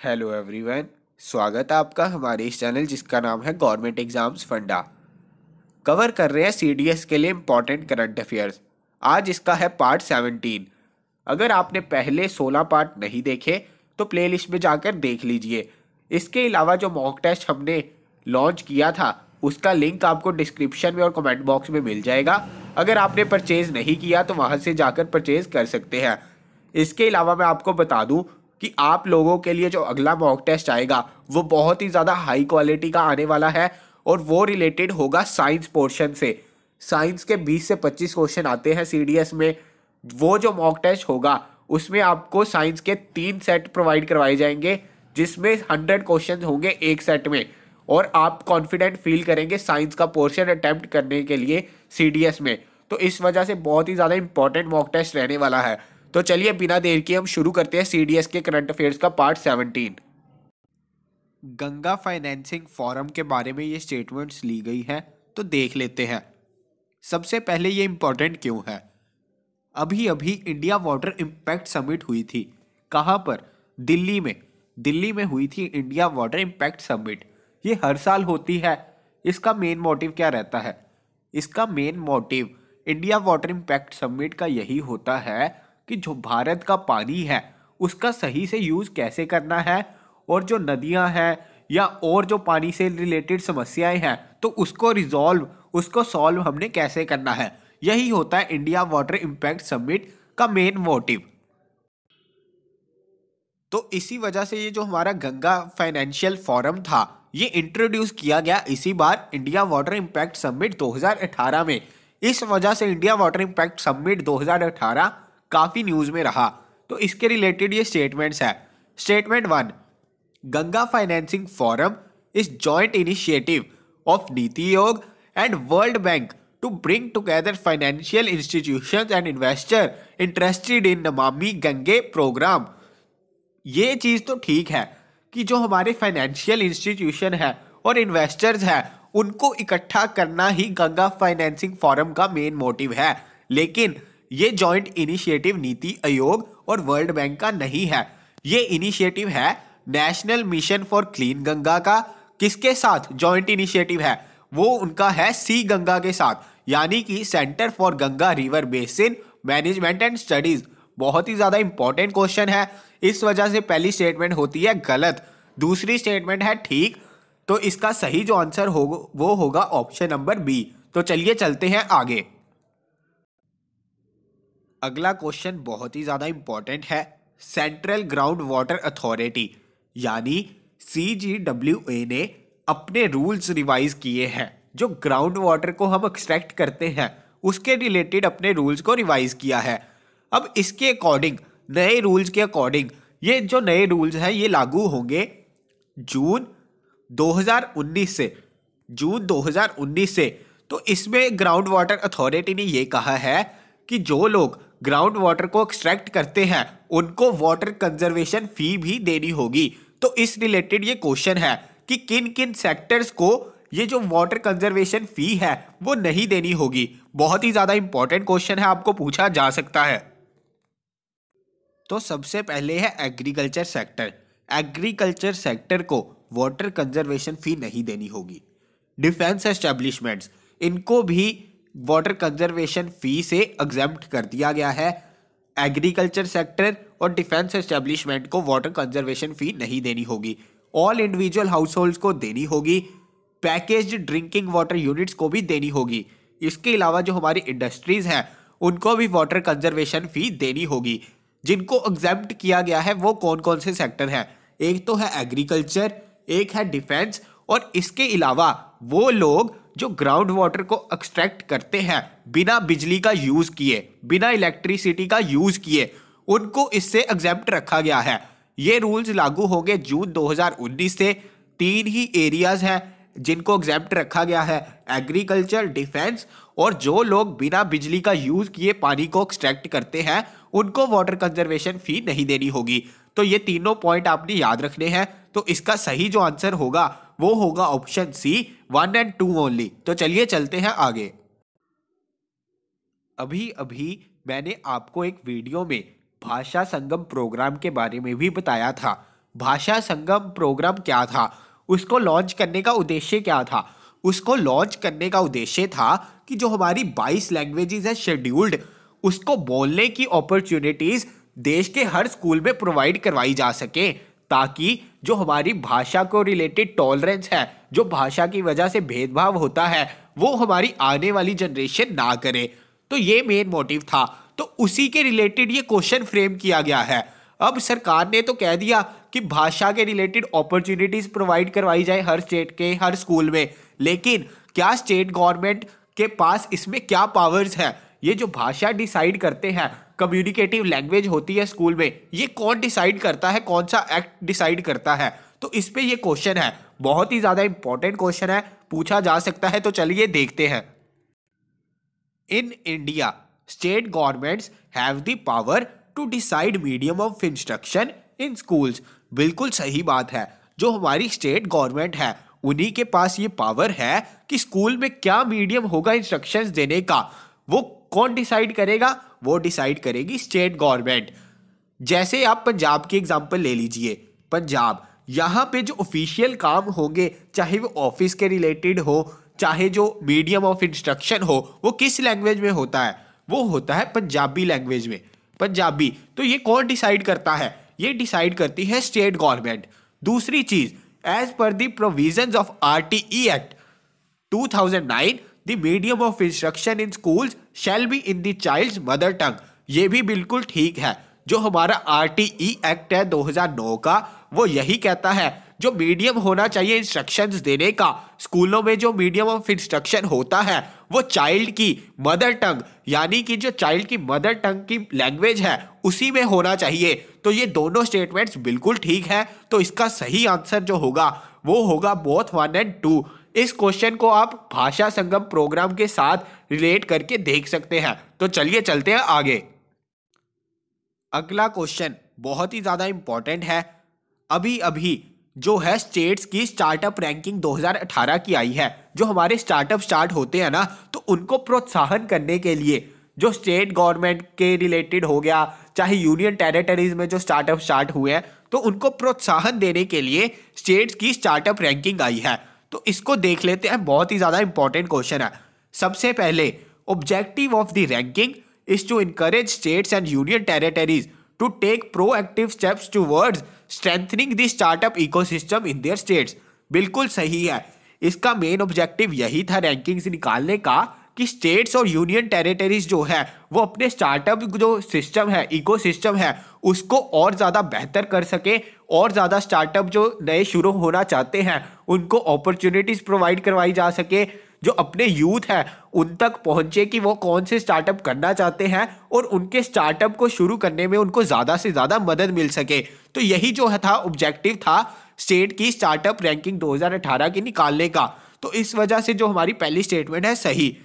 Hello everyone. स्वागत है आपका हमारे इस चैनल जिसका नाम है गवर्नमेंट एग्जाम्स फंडा। कवर कर रहे हैं सीडीएस के लिए इम्पोर्टेंट करंट अफेयर्स। आज इसका है पार्ट 17। अगर आपने पहले 16 पार्ट नहीं देखे तो प्लेलिस्ट में जाकर देख लीजिए। इसके अलावा जो मॉक टेस्ट हमने लॉन्च किया था उसका लिंक आपको डिस्क्रिप्शन में और कमेंट बॉक्स में मिल जाएगा। अगर आपने परचेज़ नहीं किया तो वहाँ से जाकर परचेज़ कर सकते हैं। इसके अलावा मैं आपको बता दूं कि आप लोगों के लिए जो अगला मॉक टेस्ट आएगा वो बहुत ही ज़्यादा हाई क्वालिटी का आने वाला है और वो रिलेटेड होगा साइंस पोर्शन से। साइंस के 20 से 25 क्वेश्चन आते हैं सीडीएस में। वो जो मॉक टेस्ट होगा उसमें आपको साइंस के 3 सेट प्रोवाइड करवाए जाएंगे जिसमें 100 क्वेश्चन होंगे एक सेट में, और आप कॉन्फिडेंट फील करेंगे साइंस का पोर्शन अटेम्प्ट करने के लिए सीडीएस में। तो इस वजह से बहुत ही ज़्यादा इंपॉर्टेंट मॉक टेस्ट रहने वाला है। तो चलिए बिना देर के हम शुरू करते हैं सीडीएस के करंट अफेयर्स का पार्ट 17। गंगा फाइनेंसिंग फोरम के बारे में ये स्टेटमेंट्स ली गई हैं, तो देख लेते हैं। सबसे पहले ये इंपॉर्टेंट क्यों है? अभी अभी इंडिया वाटर इम्पैक्ट समिट हुई थी। कहाँ पर? दिल्ली में। दिल्ली में हुई थी इंडिया वाटर इम्पैक्ट समिट। ये हर साल होती है। इसका मेन मोटिव क्या रहता है? इसका main motive India water impact summit का यही होता है कि जो भारत का पानी है उसका सही से यूज़ कैसे करना है, और जो नदियां हैं या और जो पानी से रिलेटेड समस्याएं हैं तो उसको सॉल्व हमने कैसे करना है। यही होता है इंडिया वाटर इम्पैक्ट समिट का मेन मोटिव। तो इसी वजह से ये जो हमारा गंगा फाइनेंशियल फोरम था ये इंट्रोड्यूस किया गया इसी बार इंडिया वाटर इम्पैक्ट समिट 2018 में। इस वजह से इंडिया वाटर इम्पैक्ट समिट 2018 काफ़ी न्यूज़ में रहा। तो इसके रिलेटेड ये स्टेटमेंट्स है। Statement 1, Ganga financing forum is joint initiative of NITI Aayog and World Bank to bring together financial institutions and investor interested in Namami Gange programme. ये चीज़ तो ठीक है कि जो हमारे फाइनेंशियल इंस्टीट्यूशन है और इन्वेस्टर्स हैं उनको इकट्ठा करना ही गंगा फाइनेंसिंग फोरम का मेन मोटिव है, लेकिन ये जॉइंट इनिशिएटिव नीति आयोग और वर्ल्ड बैंक का नहीं है। ये इनिशिएटिव है national mission for clean Ganga का। किसके साथ जॉइंट इनिशिएटिव है? वो उनका है सी गंगा के साथ, यानी कि centre for Ganga river basin management and studies. बहुत ही ज़्यादा इंपॉर्टेंट क्वेश्चन है। इस वजह से पहली स्टेटमेंट होती है गलत, दूसरी स्टेटमेंट है ठीक। तो इसका सही जो आंसर होगा वो होगा ऑप्शन नंबर बी। तो चलिए चलते हैं आगे। अगला क्वेश्चन बहुत ही ज़्यादा इंपॉर्टेंट है। सेंट्रल ग्राउंड वाटर अथॉरिटी यानी CGWA ने अपने रूल्स रिवाइज किए हैं। जो ग्राउंड वाटर को हम एक्सट्रैक्ट करते हैं उसके रिलेटेड अपने रूल्स को रिवाइज किया है। अब इसके अकॉर्डिंग, नए रूल्स के अकॉर्डिंग, ये जो नए रूल्स हैं ये लागू होंगे जून 2019 से। जून 2019 से। तो इसमें ग्राउंड वाटर अथॉरिटी ने ये कहा है कि जो लोग ग्राउंड वाटर को एक्सट्रैक्ट करते हैं उनको वाटर कंजर्वेशन फी भी देनी होगी। तो इस रिलेटेड ये क्वेश्चन है कि किन किन सेक्टर्स को ये जो वाटर कंजर्वेशन फी है वो नहीं देनी होगी। बहुत ही ज्यादा इंपॉर्टेंट क्वेश्चन है, आपको पूछा जा सकता है। तो सबसे पहले है एग्रीकल्चर सेक्टर। एग्रीकल्चर सेक्टर को वाटर कंजर्वेशन फी नहीं देनी होगी। डिफेंस एस्टेब्लिशमेंट्स, इनको भी वाटर कंजर्वेशन फी से एग्जेम्प्ट कर दिया गया है। एग्रीकल्चर सेक्टर और डिफेंस एस्टेब्लिशमेंट को वाटर कंजर्वेशन फी नहीं देनी होगी। ऑल इंडिविजुअल हाउसहोल्ड्स को देनी होगी। पैकेज्ड ड्रिंकिंग वाटर यूनिट्स को भी देनी होगी। इसके अलावा जो हमारी इंडस्ट्रीज हैं उनको भी वाटर कंजर्वेशन फी देनी होगी। जिनको एग्जेम्प्ट किया गया है वो कौन कौन से सेक्टर हैं? एक तो है एग्रीकल्चर, एक है डिफेंस, और इसके अलावा वो लोग जो ग्राउंड वाटर को एक्सट्रैक्ट करते हैं बिना बिजली का यूज किए, बिना इलेक्ट्रिसिटी का यूज किए, उनको इससे एग्जेम्प्ट रखा गया है। ये रूल्स लागू होंगे जून 2019 से। 3 ही एरियाज हैं जिनको एग्जेम्प्ट रखा गया है, एग्रीकल्चर, डिफेंस, और जो लोग बिना बिजली का यूज किए पानी को एक्सट्रैक्ट करते हैं उनको वाटर कंजर्वेशन फी नहीं देनी होगी। तो ये तीनों पॉइंट आपने याद रखने हैं। तो इसका सही जो आंसर होगा वो होगा ऑप्शन सी, 1 और 2 ओनली। तो चलिए चलते हैं आगे। अभी अभी मैंने आपको एक वीडियो में भाषा संगम प्रोग्राम के बारे में भी बताया था। भाषा संगम प्रोग्राम क्या था, उसको लॉन्च करने का उद्देश्य क्या था? उसको लॉन्च करने का उद्देश्य था कि जो हमारी 22 लैंग्वेजेस है शेड्यूल्ड, उसको बोलने की अपॉर्चुनिटीज देश के हर स्कूल में प्रोवाइड करवाई जा सके, ताकि जो हमारी भाषा को रिलेटेड टॉलरेंस है, जो भाषा की वजह से भेदभाव होता है, वो हमारी आने वाली जनरेशन ना करे। तो ये मेन मोटिव था। तो उसी के रिलेटेड ये क्वेश्चन फ्रेम किया गया है। अब सरकार ने तो कह दिया कि भाषा के रिलेटेड अपॉर्चुनिटीज प्रोवाइड करवाई जाए हर स्टेट के हर स्कूल में, लेकिन क्या स्टेट गवर्नमेंट के पास इसमें क्या पावर्स है? ये जो भाषा डिसाइड करते हैं, कम्युनिकेटिव लैंग्वेज होती है स्कूल में, ये कौन डिसाइड करता है, कौन सा एक्ट डिसाइड करता है? तो इस पे ये क्वेश्चन है, बहुत ही ज्यादा इंपॉर्टेंट क्वेश्चन है, पूछा जा सकता है। तो चलिए देखते हैं। In India state governments have the power to decide medium of instruction in schools. बिल्कुल सही बात है, जो हमारी स्टेट गवर्नमेंट है उन्हीं के पास ये पावर है कि स्कूल में क्या मीडियम होगा इंस्ट्रक्शंस देने का। वो कौन डिसाइड करेगा? वो डिसाइड करेगी स्टेट गवर्नमेंट। जैसे आप पंजाब की एग्जांपल ले लीजिए। पंजाब, यहाँ पे जो ऑफिशियल काम होंगे, चाहे वो ऑफिस के रिलेटेड हो, चाहे जो मीडियम ऑफ इंस्ट्रक्शन हो, वो किस लैंग्वेज में होता है? वो होता है पंजाबी लैंग्वेज में, पंजाबी। तो ये कौन डिसाइड करता है? ये डिसाइड करती है स्टेट गवर्नमेंट। दूसरी चीज, as per the provisions of RTE act 2009, the medium of instruction in schools shall be in the child's mother tongue. ये भी बिल्कुल ठीक है। जो हमारा आरटीई एक्ट है 2009 का, वो यही कहता है जो मीडियम होना चाहिए इंस्ट्रक्शंस देने का, स्कूलों में जो मीडियम ऑफ इंस्ट्रक्शन होता है वो चाइल्ड की मदर टंग, यानी कि जो चाइल्ड की मदर टंग की लैंग्वेज है उसी में होना चाहिए। तो ये दोनों स्टेटमेंट्स बिल्कुल ठीक है। तो इसका सही आंसर जो होगा वो होगा बोथ 1 और 2। इस क्वेश्चन को आप भाषा संगम प्रोग्राम के साथ रिलेट करके देख सकते हैं। तो चलिए चलते हैं आगे। अगला क्वेश्चन बहुत ही ज्यादा इंपॉर्टेंट है। अभी अभी जो है स्टेट्स की स्टार्टअप रैंकिंग 2018 की आई है। जो हमारे स्टार्टअप स्टार्ट होते हैं ना, तो उनको प्रोत्साहन करने के लिए जो स्टेट गवर्नमेंट के रिलेटेड हो गया, चाहे यूनियन टेरिटरीज में जो स्टार्टअप स्टार्ट हुए हैं, तो उनको प्रोत्साहन देने के लिए स्टेट्स की स्टार्टअप रैंकिंग आई है। तो इसको देख लेते हैं, बहुत ही ज्यादा इंपॉर्टेंट क्वेश्चन है। सबसे पहले, objective of the ranking is to encourage states and union territories to take proactive steps towards strengthening the startup ecosystem in their states। बिल्कुल सही है। इसका मेन ऑब्जेक्टिव यही था रैंकिंग्स निकालने का कि स्टेट्स और यूनियन टेरिटरीज जो है वो अपने स्टार्टअप जो सिस्टम है, इकोसिस्टम है, उसको और ज़्यादा बेहतर कर सके, और ज़्यादा स्टार्टअप जो नए शुरू होना चाहते हैं उनको अपॉर्चुनिटीज़ प्रोवाइड करवाई जा सके। जो अपने यूथ है उन तक पहुंचे कि वो कौन से स्टार्टअप करना चाहते हैं और उनके स्टार्टअप को शुरू करने में उनको ज़्यादा से ज़्यादा मदद मिल सके। तो यही जो है था ऑब्जेक्टिव था स्टेट की स्टार्टअप रैंकिंग 2018 की निकालने का। तो इस वजह से जो हमारी पहली स्टेटमेंट है सही।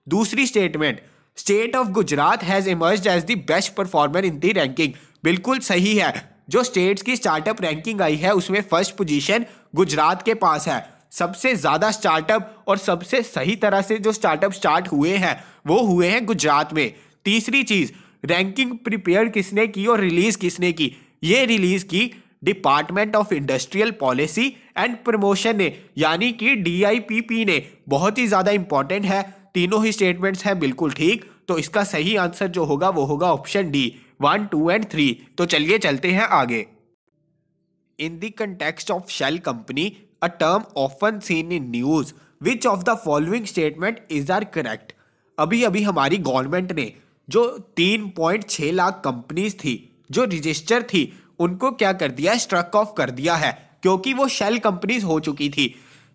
दूसरी statement, state of Gujarat has emerged as the best performer in the ranking. बिल्कुल सही है। जो स्टेट्स की स्टार्टअप रैंकिंग आई है उसमें फर्स्ट पोजीशन गुजरात के पास है। सबसे ज़्यादा स्टार्टअप और सबसे सही तरह से जो स्टार्टअप स्टार्ट हुए हैं वो हुए हैं गुजरात में। तीसरी चीज़, रैंकिंग प्रिपेयर किसने की और रिलीज़ किसने की? ये रिलीज़ की department of industrial policy and promotion ने, यानी कि DIPP ने। बहुत ही ज़्यादा इंपॉर्टेंट है। तीनों ही स्टेटमेंट्स हैं बिल्कुल ठीक। तो इसका सही आंसर जो होगा वो होगा ऑप्शन डी, 1, 2 और 3। तो चलिए चलते हैं आगे। In the context of shell company, a term often seen in news, which of the following statement is are correct? अभी अभी हमारी गवर्नमेंट ने जो 3.6 लाख कंपनीज थी जो रजिस्टर थी उनको क्या कर दिया? स्ट्रक ऑफ कर दिया है, क्योंकि वो शेल कंपनीज हो चुकी थी।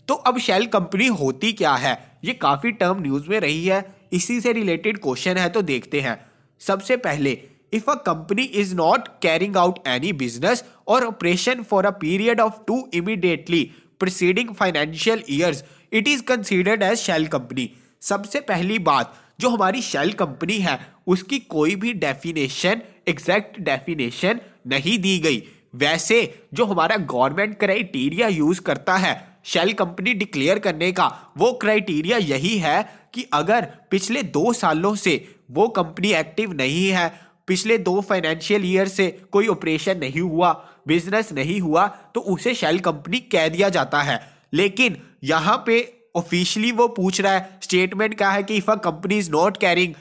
तो अब शेल कंपनी होती क्या है? ये काफ़ी टर्म न्यूज़ में रही है, इसी से रिलेटेड क्वेश्चन है, तो देखते हैं। सबसे पहले, if a company is not carrying out any business or operation for a period of 2 immediately preceding financial years, it is considered as shell company। सबसे पहली बात, जो हमारी शेल कंपनी है उसकी कोई भी डेफिनेशन, एग्जैक्ट डेफिनेशन नहीं दी गई। वैसे जो हमारा गवर्नमेंट क्राइटेरिया यूज करता है शेल कंपनी डिक्लेयर करने का, वो क्राइटेरिया यही है कि अगर पिछले 2 सालों से वो कंपनी एक्टिव नहीं है, पिछले 2 फाइनेंशियल ईयर से कोई ऑपरेशन नहीं हुआ, बिजनेस नहीं हुआ तो उसे शेल कंपनी कह दिया जाता है। लेकिन यहाँ पे ऑफिशियली वो पूछ रहा है, स्टेटमेंट क्या है कि if a company is not carrying,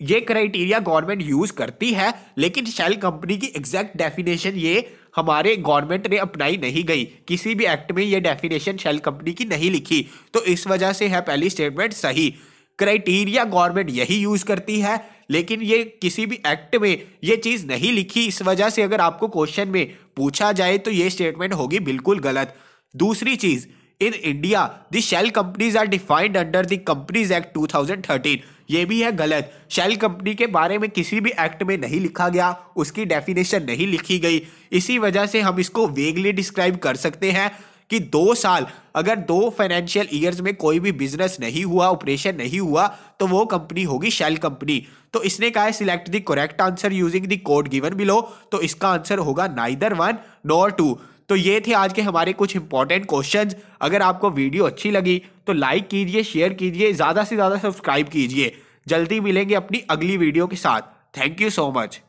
ये क्राइटेरिया गवर्नमेंट यूज करती है, लेकिन शेल कंपनी की एग्जैक्ट डेफिनेशन ये हमारे गवर्नमेंट ने अपनाई नहीं गई, किसी भी एक्ट में ये डेफिनेशन शेल कंपनी की नहीं लिखी। तो इस वजह से है पहली स्टेटमेंट सही। क्राइटेरिया गवर्नमेंट यही यूज करती है, लेकिन ये किसी भी एक्ट में ये चीज नहीं लिखी। इस वजह से अगर आपको क्वेश्चन में पूछा जाए तो ये स्टेटमेंट होगी बिल्कुल गलत। दूसरी चीज, in India the shell companies are defined under the Companies Act 2013, ये भी है गलत। शेल कंपनी के बारे में किसी भी एक्ट में नहीं लिखा गया, उसकी डेफिनेशन नहीं लिखी गई। इसी वजह से हम इसको वेगली डिस्क्राइब कर सकते हैं कि 2 साल, अगर 2 फाइनेंशियल ईयर्स में कोई भी बिजनेस नहीं हुआ, ऑपरेशन नहीं हुआ, तो वो कंपनी होगी शेल कंपनी। तो इसने कहा है select the correct answer using the code given below, तो इसका आंसर होगा नाइदर 1 नॉर 2। तो ये थे आज के हमारे कुछ इंपॉर्टेंट क्वेश्चंस। अगर आपको वीडियो अच्छी लगी तो लाइक कीजिए, शेयर कीजिए, ज़्यादा से ज़्यादा सब्सक्राइब कीजिए। जल्दी मिलेंगे अपनी अगली वीडियो के साथ। Thank you so much.